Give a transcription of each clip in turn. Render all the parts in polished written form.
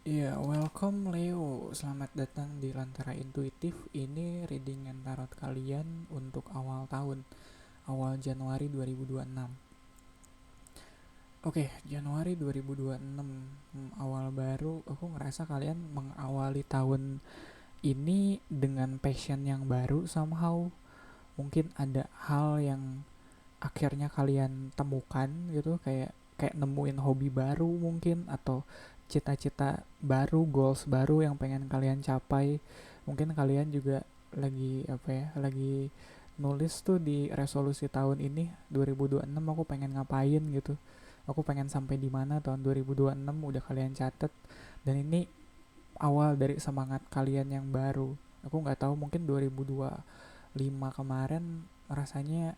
Iya, welcome Leo. Selamat datang di Lentera Intuitif. Ini readingan tarot kalian untuk awal tahun, awal Januari 2026. Oke, Januari 2026, awal baru. Aku ngerasa kalian mengawali tahun ini dengan passion yang baru somehow. Mungkin ada hal yang akhirnya kalian temukan gitu, kayak kayak nemuin hobi baru mungkin, atau cita-cita baru, goals baru yang pengen kalian capai. Mungkin kalian juga lagi apa ya, lagi nulis tuh di resolusi tahun ini 2026, aku pengen ngapain gitu, aku pengen sampai di mana tahun 2026, udah kalian catet. Dan ini awal dari semangat kalian yang baru. Aku nggak tahu, mungkin 2025 kemarin rasanya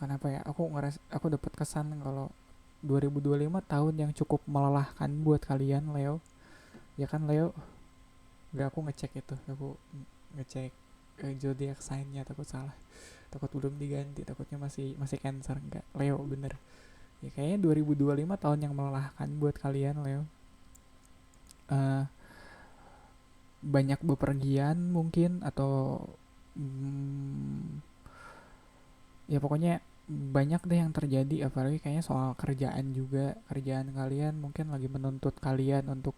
kenapa ya, aku dapat kesan kalau 2025 tahun yang cukup melelahkan buat kalian Leo. Ya kan Leo? Gak, aku ngecek itu, aku ngecek zodiak sign-nya, takut salah, takut belum diganti, takutnya masih masih Cancer. Enggak, Leo bener. Ya kayaknya 2025 tahun yang melelahkan buat kalian Leo. Eh, Banyak bepergian mungkin, atau mm, ya pokoknya banyak deh yang terjadi, apalagi kayaknya soal kerjaan juga. Kerjaan kalian mungkin lagi menuntut kalian untuk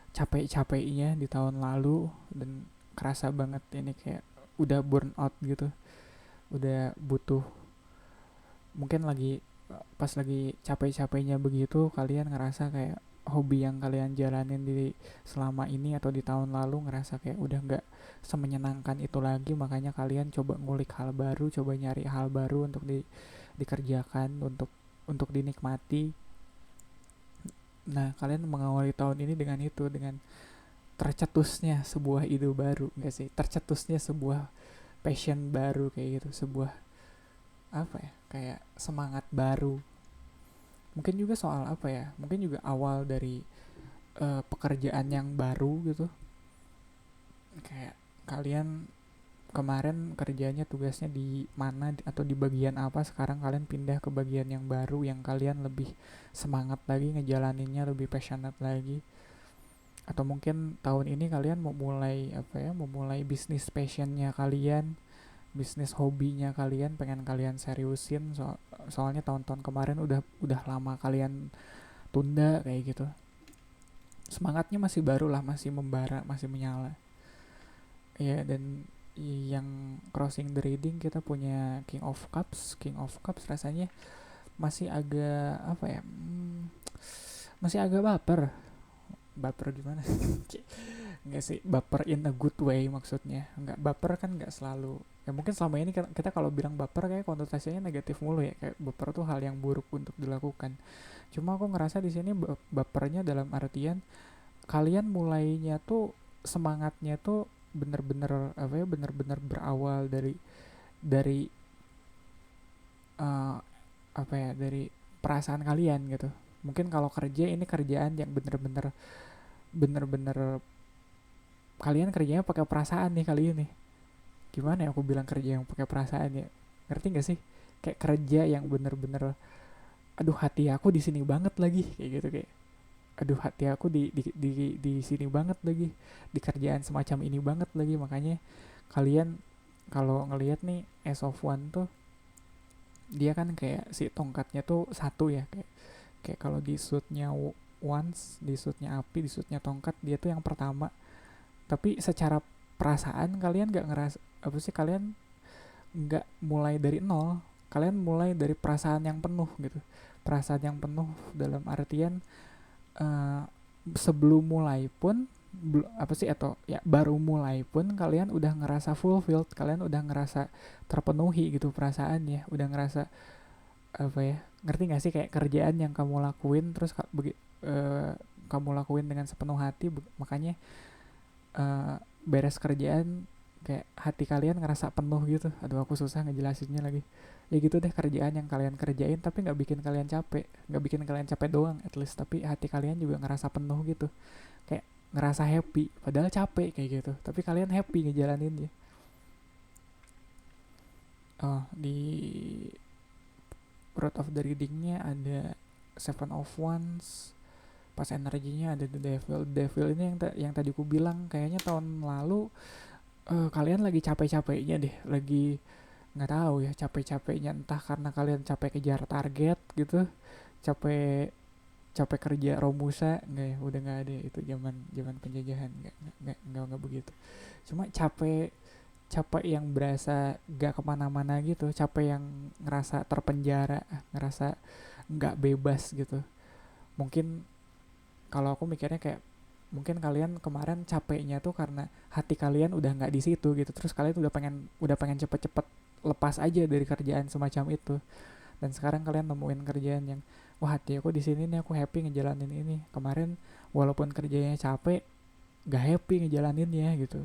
capek-capeknya di tahun lalu, dan kerasa banget ini kayak udah burn out gitu, udah butuh. Mungkin lagi pas lagi capek-capeknya begitu, kalian ngerasa kayak hobi yang kalian jalanin di selama ini atau di tahun lalu ngerasa kayak udah nggak semenyenangkan itu lagi, makanya kalian coba ngulik hal baru, coba nyari hal baru untuk dikerjakan, untuk dinikmati. Nah, kalian mengawali tahun ini dengan itu, dengan tercetusnya sebuah ide baru, enggak sih, tercetusnya sebuah passion baru kayak gitu, sebuah apa ya, kayak semangat baru. Mungkin juga soal apa ya, mungkin juga awal dari pekerjaan yang baru gitu. Kayak kalian kemarin kerjanya tugasnya di mana atau di bagian apa, sekarang kalian pindah ke bagian yang baru yang kalian lebih semangat lagi ngejalaninnya, lebih passionate lagi. Atau mungkin tahun ini kalian mau mulai apa ya, mau mulai bisnis passionnya kalian, bisnis hobinya kalian, pengen kalian seriusin. Soalnya tahun-tahun kemarin udah lama kalian tunda kayak gitu. Semangatnya masih baru lah, masih membara, masih menyala ya. Dan yang crossing the reading, kita punya King of Cups. King of Cups rasanya masih agak apa ya, masih agak baper. Baper gimana? Enggak sih, baper in a good way maksudnya. Enggak, baper kan enggak selalu. Ya mungkin selama ini kita kalau bilang baper kayak konotasinya negatif mulu ya, kayak baper tuh hal yang buruk untuk dilakukan. Cuma aku ngerasa di sini bapernya dalam artian kalian mulainya tuh, semangatnya tuh bener-bener apa ya, bener-bener berawal dari uh, apa ya, dari perasaan kalian gitu. Mungkin kalau kerja, ini kerjaan yang bener-bener kalian kerjanya pakai perasaan nih kali ini. Gimana ya aku bilang kerja yang pakai perasaan ya, ngerti gak sih? Kayak kerja yang bener-bener, aduh hati aku di sini banget lagi kayak gitu, kayak aduh hati aku di sini banget lagi, di kerjaan semacam ini banget lagi. Makanya kalian kalau ngelihat nih Ace of One tuh, dia kan kayak si tongkatnya tuh satu ya, kayak kayak kalau di suitnya Wands, di suitnya api, di suitnya tongkat, dia tuh yang pertama. Tapi secara perasaan kalian nggak ngerasa apa sih, kalian nggak mulai dari nol, kalian mulai dari perasaan yang penuh gitu. Perasaan yang penuh dalam artian eh, sebelum mulai pun, apa sih, atau ya baru mulai pun kalian udah ngerasa fulfilled, kalian udah ngerasa terpenuhi gitu perasaannya, udah ngerasa apa ya, ngerti gak sih, kayak kerjaan yang kamu lakuin terus eh, kamu lakuin dengan sepenuh hati, makanya eh, beres kerjaan kayak hati kalian ngerasa penuh gitu. Aduh, aku susah ngejelasinnya lagi. Ya gitu deh, kerjaan yang kalian kerjain tapi nggak bikin kalian capek, nggak bikin kalian capek doang at least, tapi hati kalian juga ngerasa penuh gitu, kayak ngerasa happy padahal capek kayak gitu, tapi kalian happy ngejalaninnya. Oh, di root of the readingnya ada Seven of Wands, pas energinya ada the devil ini yang tadi ku bilang kayaknya tahun lalu. Kalian lagi capek-capeknya deh, lagi nggak tahu ya, capek-capeknya entah karena kalian capek kejar target gitu, capek capek kerja Romusa. Nggak ya, udah nggak ada itu, zaman zaman penjajahan. Nggak begitu, cuma capek, capek yang berasa gak kemana-mana gitu, capek yang ngerasa terpenjara, ngerasa nggak bebas gitu. Mungkin kalau aku mikirnya kayak, mungkin kalian kemarin capeknya tuh karena hati kalian udah nggak di situ gitu, terus kalian udah pengen cepet-cepet lepas aja dari kerjaan semacam itu. Dan sekarang kalian nemuin kerjaan yang, wah hati aku di sini nih, aku happy ngejalanin ini. Kemarin walaupun kerjanya capek, gak happy ngejalaninnya gitu.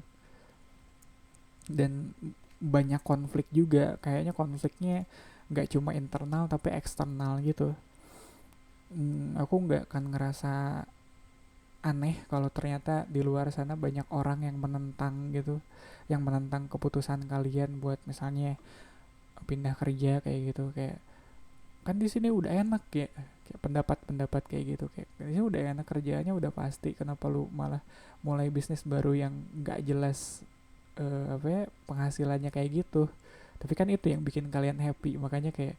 Dan banyak konflik juga, kayaknya konfliknya nggak cuma internal tapi eksternal gitu. Aku nggak akan ngerasa aneh kalau ternyata di luar sana banyak orang yang menentang gitu, yang menentang keputusan kalian buat misalnya pindah kerja kayak gitu. Kayak, kan di sini udah enak ya, kayak pendapat-pendapat kayak gitu, kayak di sini udah enak kerjaannya udah pasti, kenapa lu malah mulai bisnis baru yang nggak jelas apa ya penghasilannya kayak gitu. Tapi kan itu yang bikin kalian happy, makanya kayak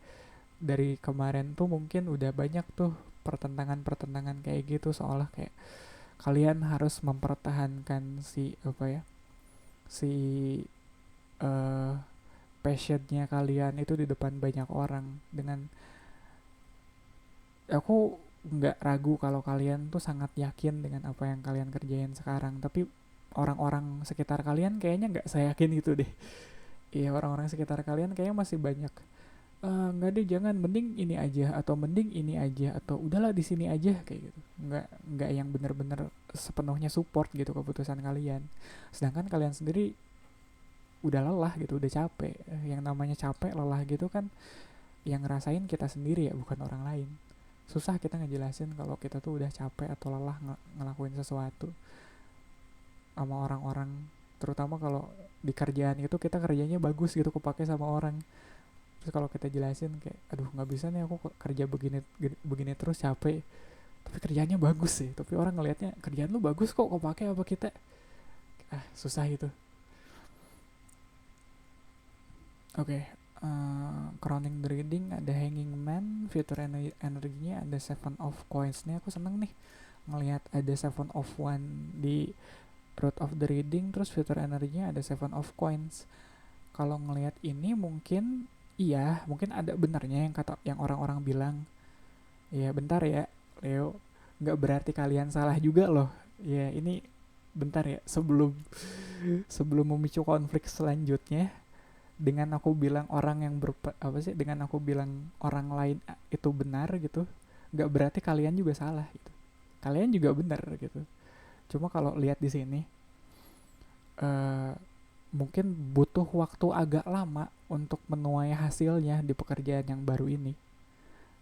dari kemarin tuh mungkin udah banyak tuh pertentangan-pertentangan kayak gitu, seolah kayak kalian harus mempertahankan si apa ya, si uh, passionnya kalian itu di depan banyak orang. Dengan aku nggak ragu kalau kalian tuh sangat yakin dengan apa yang kalian kerjain sekarang, tapi orang-orang sekitar kalian kayaknya nggak saya yakin itu deh. Iya, orang-orang sekitar kalian kayaknya masih banyak, nggak deh, jangan, mending ini aja, atau mending ini aja, atau udahlah di sini aja kayak gitu. Nggak yang bener-bener sepenuhnya support gitu keputusan kalian. Sedangkan kalian sendiri udah lelah gitu, udah capek. Yang namanya capek, lelah gitu kan, yang ngerasain kita sendiri ya, bukan orang lain. Susah kita ngejelasin kalau kita tuh udah capek atau lelah ngelakuin sesuatu sama orang-orang, terutama kalau di kerjaan itu kita kerjanya bagus gitu, kepake sama orang. Terus kalau kita jelasin kayak, aduh nggak bisa nih, aku kerja begini begini terus capek, tapi kerjanya bagus sih, tapi orang ngelihatnya kerjaan lu bagus kok pakai apa kita. Susah itu. Oke, crowning the reading ada hanging man, future energinya ada seven of coins. Nih aku seneng nih ngelihat ada seven of one di root of the reading, terus future energinya ada seven of coins. Kalau ngelihat ini mungkin iya, mungkin ada benarnya yang kata yang orang-orang bilang. Ya bentar ya Leo, nggak berarti kalian salah juga loh. Ya ini bentar ya, sebelum sebelum memicu konflik selanjutnya, dengan aku bilang orang yang apa sih, dengan aku bilang orang lain itu benar gitu, nggak berarti kalian juga salah gitu. Kalian juga benar gitu. Cuma kalau lihat di sini, mungkin butuh waktu agak lama untuk menuai hasilnya di pekerjaan yang baru ini,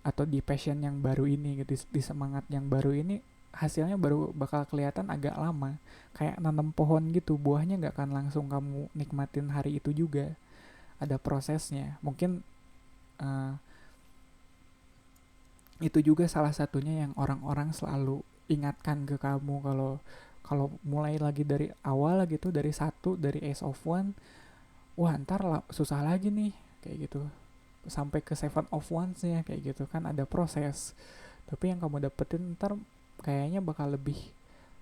atau di passion yang baru ini gitu, di semangat yang baru ini. Hasilnya baru bakal kelihatan agak lama, kayak nanam pohon gitu, buahnya nggak akan langsung kamu nikmatin hari itu juga, ada prosesnya. Mungkin uh, itu juga salah satunya yang orang-orang selalu ingatkan ke kamu, kalau kalau mulai lagi dari awal gitu, dari satu, dari Ace of One, wah ntar susah lagi nih kayak gitu, sampai ke Seven of Wands nya kayak gitu kan, ada proses. Tapi yang kamu dapetin ntar kayaknya bakal lebih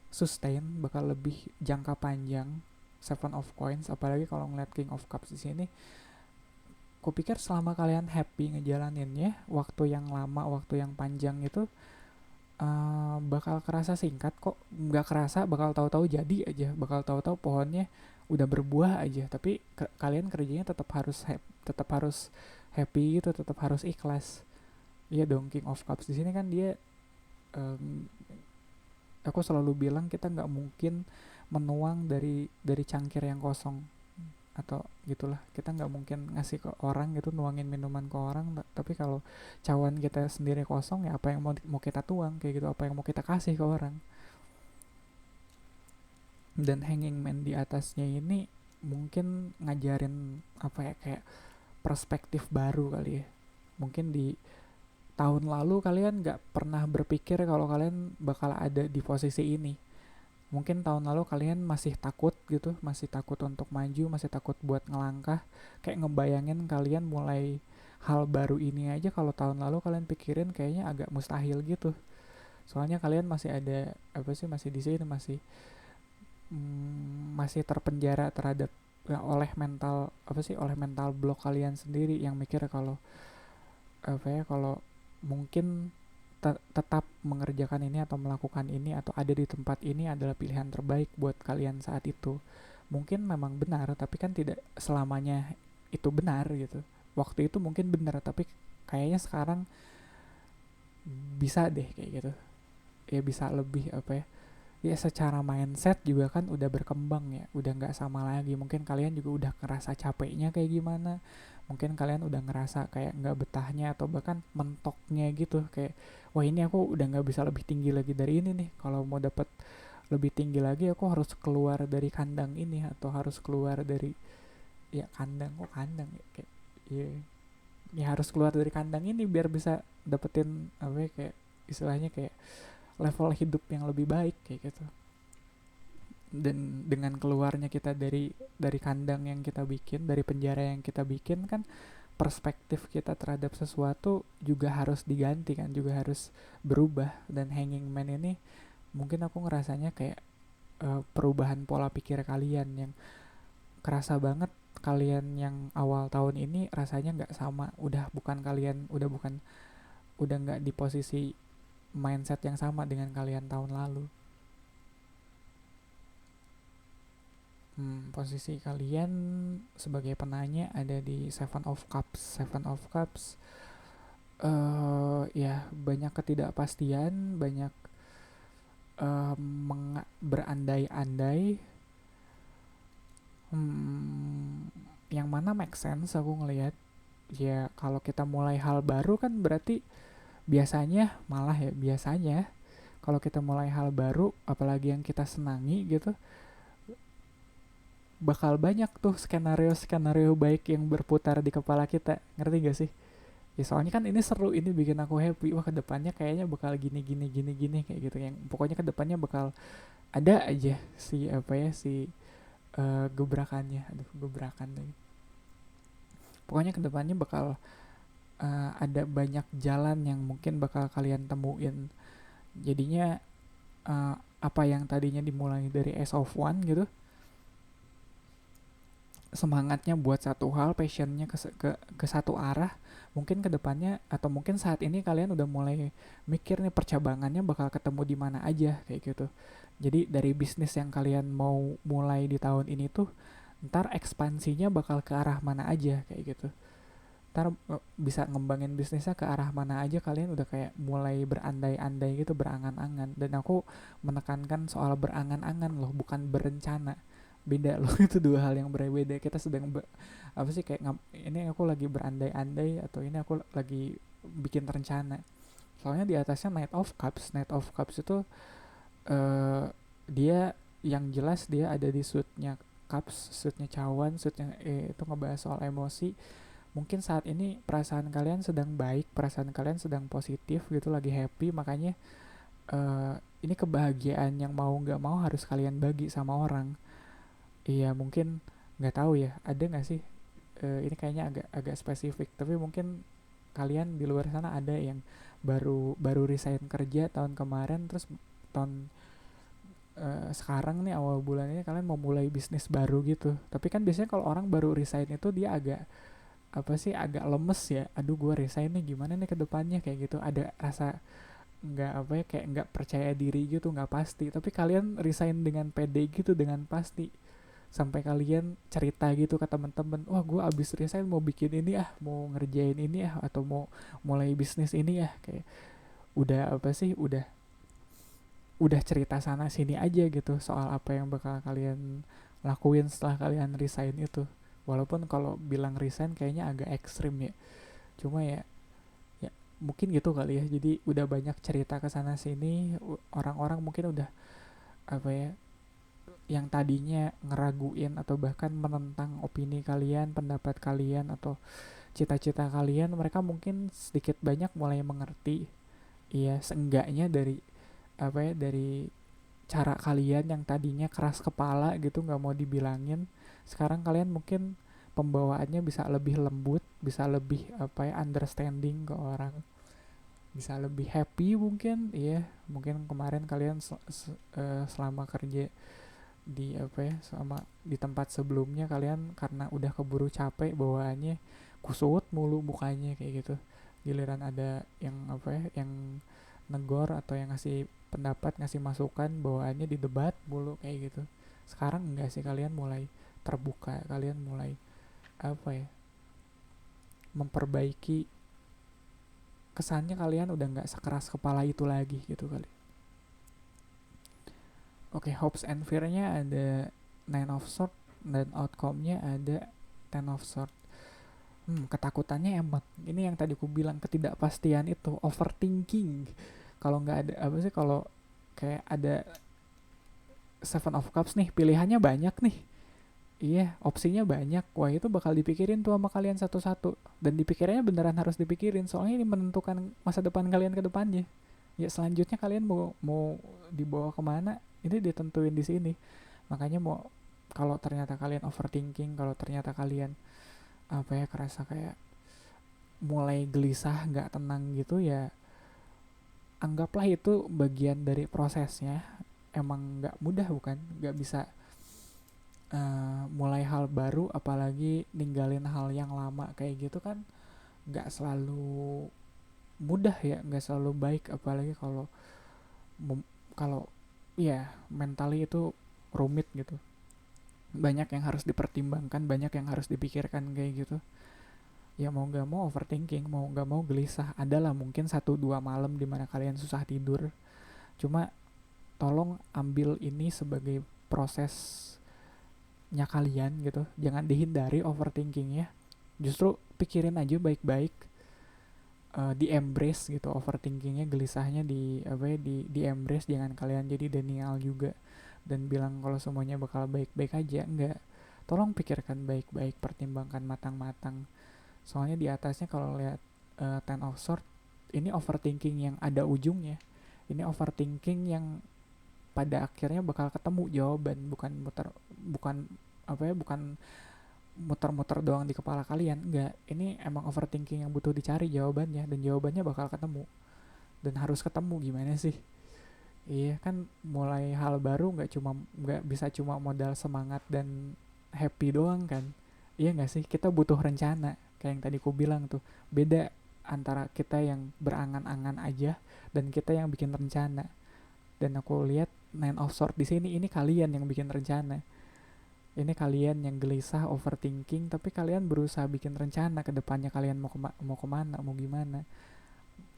sustain, bakal lebih jangka panjang. Seven of Coins, apalagi kalau ngeliat King of Cups di sini, kupikir selama kalian happy ngejalaninnya, waktu yang lama, waktu yang panjang itu bakal kerasa singkat kok. Nggak kerasa, bakal tahu-tahu jadi aja, bakal tahu-tahu pohonnya udah berbuah aja. Tapi kalian kerjanya tetap harus happy gitu, tetap harus ikhlas. Iya dong, King of Cups di sini kan dia, aku selalu bilang kita nggak mungkin menuang dari cangkir yang kosong, atau gitulah, kita nggak mungkin ngasih ke orang gitu, nuangin minuman ke orang. Tapi kalau cawan kita sendiri kosong, ya apa yang mau kita tuang kayak gitu, apa yang mau kita kasih ke orang. Dan hanging man di atasnya ini mungkin ngajarin apa ya, kayak perspektif baru kali ya. Mungkin di tahun lalu kalian nggak pernah berpikir kalau kalian bakal ada di posisi ini. Mungkin tahun lalu kalian masih takut gitu, masih takut untuk maju, masih takut buat ngelangkah. Kayak ngebayangin kalian mulai hal baru ini aja kalau tahun lalu kalian pikirin kayaknya agak mustahil gitu. Soalnya kalian masih ada apa sih, masih di sini, masih terpenjara terhadap ya, oleh mental apa sih, oleh mental block kalian sendiri yang mikir kalau apa ya, kalau mungkin tetap mengerjakan ini atau melakukan ini atau ada di tempat ini adalah pilihan terbaik buat kalian saat itu. Mungkin memang benar, tapi kan tidak selamanya itu benar gitu. Waktu itu mungkin benar, tapi kayaknya sekarang bisa deh kayak gitu. Ya bisa lebih apa ya? Ya secara mindset juga kan udah berkembang ya, udah nggak sama lagi. Mungkin kalian juga udah ngerasa capeknya kayak gimana, mungkin kalian udah ngerasa kayak nggak betahnya atau bahkan mentoknya gitu, kayak wah ini aku udah nggak bisa lebih tinggi lagi dari ini nih, kalau mau dapat lebih tinggi lagi aku harus keluar dari kandang ini atau harus keluar dari ya kandang, kok kandang ya, kayak ya, ya harus keluar dari kandang ini biar bisa dapetin apa ya, kayak istilahnya kayak level hidup yang lebih baik kayak gitu. Dan dengan keluarnya kita dari kandang yang kita bikin, dari penjara yang kita bikin kan, perspektif kita terhadap sesuatu juga harus diganti kan, juga harus berubah. Dan Hanging Man ini mungkin aku ngerasanya kayak perubahan pola pikir kalian yang kerasa banget. Kalian yang awal tahun ini rasanya nggak sama, udah nggak di posisi mindset yang sama dengan kalian tahun lalu. Posisi kalian sebagai penanya ada di Seven of Cups. Seven of Cups, ya banyak ketidakpastian, banyak berandai-andai. Yang mana make sense aku ngelihat. Ya kalau kita mulai hal baru kan berarti biasanya kalau kita mulai hal baru, apalagi yang kita senangi gitu, bakal banyak tuh skenario-skenario baik yang berputar di kepala kita, ngerti gak sih? Ya soalnya kan ini seru, ini bikin aku happy, wah kedepannya kayaknya bakal gini gini gini gini kayak gitu, yang pokoknya kedepannya bakal ada aja si apa ya, si gebrakannya, aduh gebrakan lagi, pokoknya kedepannya bakal ada banyak jalan yang mungkin bakal kalian temuin. Jadinya apa yang tadinya dimulai dari Ace of One gitu, semangatnya buat satu hal, passionnya ke satu arah, mungkin kedepannya atau mungkin saat ini kalian udah mulai mikir nih percabangannya bakal ketemu di mana aja kayak gitu. Jadi dari bisnis yang kalian mau mulai di tahun ini tuh, ntar ekspansinya bakal ke arah mana aja kayak gitu. Ntar bisa ngembangin bisnisnya ke arah mana aja, kalian udah kayak mulai berandai-andai gitu, berangan-angan. Dan aku menekankan soal berangan-angan loh, bukan berencana, beda loh. Itu dua hal yang berbeda. Kita sedang apa sih, kayak ini aku lagi berandai-andai atau ini aku lagi bikin rencana. Soalnya di atasnya Knight of Cups. Knight of Cups itu dia yang jelas dia ada di suitnya Cups, suitnya cawan, suitnya itu ngebahas soal emosi. Mungkin saat ini perasaan kalian sedang baik, perasaan kalian sedang positif gitu, lagi happy, makanya ini kebahagiaan yang mau nggak mau harus kalian bagi sama orang. Iya mungkin, nggak tahu ya, ada nggak sih, ini kayaknya agak agak spesifik, tapi mungkin kalian di luar sana ada yang baru baru resign kerja tahun kemarin, terus tahun sekarang nih awal bulan ini kalian mau mulai bisnis baru gitu. Tapi kan biasanya kalau orang baru resign itu dia agak apa sih, agak lemes ya, aduh gue resign nih gimana nih ke depannya kayak gitu, ada rasa nggak apa ya, kayak nggak percaya diri gitu, nggak pasti. Tapi kalian resign dengan pede gitu, dengan pasti, sampai kalian cerita gitu ke teman-teman, wah gue abis resign mau bikin ini mau ngerjain ini atau mau mulai bisnis ini kayak udah apa sih, udah cerita sana sini aja gitu soal apa yang bakal kalian lakuin setelah kalian resign itu. Walaupun kalau bilang resign kayaknya agak ekstrim ya, cuma ya ya mungkin gitu kali ya. Jadi udah banyak cerita ke sana sini, orang-orang mungkin udah apa ya, yang tadinya ngeraguin atau bahkan menentang opini kalian, pendapat kalian, atau cita-cita kalian, mereka mungkin sedikit banyak mulai mengerti. Iya, seenggaknya dari apa ya, dari cara kalian yang tadinya keras kepala gitu nggak mau dibilangin, sekarang kalian mungkin pembawaannya bisa lebih lembut, bisa lebih apa ya, understanding ke orang, bisa lebih happy mungkin. Iya, mungkin kemarin kalian selama kerja di apa ya, sama di tempat sebelumnya kalian karena udah keburu capek bawaannya kusut mulu mukanya kayak gitu, giliran ada yang apa ya, yang negor atau yang ngasih pendapat, ngasih masukan, bawaannya didebat mulu kayak gitu. Sekarang enggak sih, kalian mulai terbuka, kalian mulai apa ya, memperbaiki kesannya, kalian udah nggak sekeras kepala itu lagi gitu kali. Oke, hopes and fear-nya ada Nine of Swords dan outcome-nya ada Ten of Swords. Ketakutannya emang ini yang tadi aku bilang, ketidakpastian itu, overthinking. Kalau nggak ada apa sih, kalau kayak ada Seven of Cups nih, pilihannya banyak nih. Iya, opsinya banyak. Wah, itu bakal dipikirin tuh sama kalian satu-satu. Dan dipikirannya beneran harus dipikirin, soalnya ini menentukan masa depan kalian ke depannya. Ya, selanjutnya kalian mau dibawa kemana, ini ditentuin di sini. Makanya mau, kalau ternyata kalian overthinking, kalau ternyata kalian apa ya, kerasa kayak mulai gelisah, nggak tenang gitu, ya anggaplah itu bagian dari prosesnya. Emang nggak mudah, bukan? Nggak bisa mulai hal baru, apalagi ninggalin hal yang lama kayak gitu kan, nggak selalu mudah ya, nggak selalu baik, apalagi kalau kalau ya mentally itu rumit gitu, banyak yang harus dipertimbangkan, banyak yang harus dipikirkan kayak gitu. Ya mau nggak mau overthinking, mau nggak mau gelisah. Adalah mungkin 1-2 malam dimana kalian susah tidur, cuma tolong ambil ini sebagai prosesnya kalian gitu, jangan dihindari overthinkingnya, justru pikirin aja baik-baik. Di embrace gitu overthinkingnya, gelisahnya di apa ya, di embrace, jangan kalian jadi denial juga dan bilang kalau semuanya bakal baik-baik aja. Enggak, tolong pikirkan baik-baik, pertimbangkan matang-matang. Soalnya di atasnya kalau lihat Ten of Swords, ini overthinking yang ada ujungnya, ini overthinking yang pada akhirnya bakal ketemu jawaban, bukan apa ya, bukan muter-muter doang di kepala kalian. Enggak, ini emang overthinking yang butuh dicari jawabannya, dan jawabannya bakal ketemu, dan harus ketemu. Gimana sih? Iya kan, mulai hal baru nggak bisa cuma modal semangat dan happy doang kan. Iya nggak sih, kita butuh rencana, kayak yang tadi ku bilang tuh. Beda antara kita yang berangan-angan aja dan kita yang bikin rencana. Dan aku lihat Nine of Swords di sini, ini kalian yang bikin rencana. Ini kalian yang gelisah, overthinking, tapi kalian berusaha bikin rencana ke depannya, kalian mau kemana, mau gimana.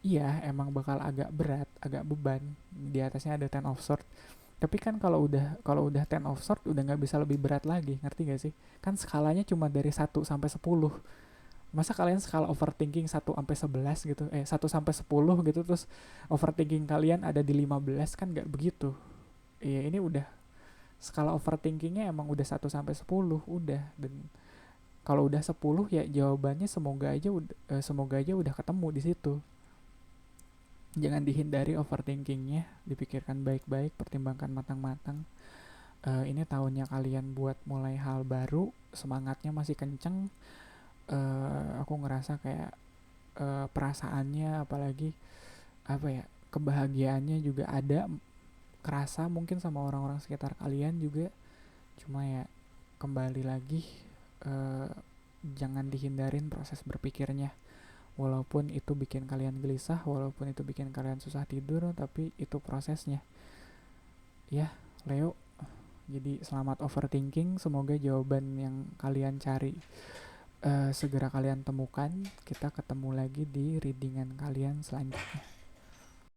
Iya, emang bakal agak berat, agak beban. Di atasnya ada Ten of Swords. Tapi kan kalau udah Ten of Swords udah nggak bisa lebih berat lagi, ngerti gak sih? Kan skalanya cuma dari 1 sampai 10. Masa kalian skala overthinking 1 sampai 11 gitu, 1 sampai 10 gitu, terus overthinking kalian ada di 15, kan nggak begitu. Iya, ini udah skala overthinkingnya emang udah 1 sampai 10 udah. Dan kalau udah 10 ya jawabannya semoga aja udah ketemu di situ. Jangan dihindari overthinkingnya, dipikirkan baik-baik, pertimbangkan matang-matang. Ini tahunnya kalian buat mulai hal baru, semangatnya masih kenceng. Aku ngerasa kayak perasaannya, apalagi apa ya, kebahagiaannya juga ada, kerasa mungkin sama orang-orang sekitar kalian juga. Cuma ya kembali lagi, jangan dihindarin proses berpikirnya. Walaupun itu bikin kalian gelisah, walaupun itu bikin kalian susah tidur, tapi itu prosesnya. Ya, Leo. Jadi selamat overthinking, semoga jawaban yang kalian cari segera kalian temukan. Kita ketemu lagi di readingan kalian selanjutnya.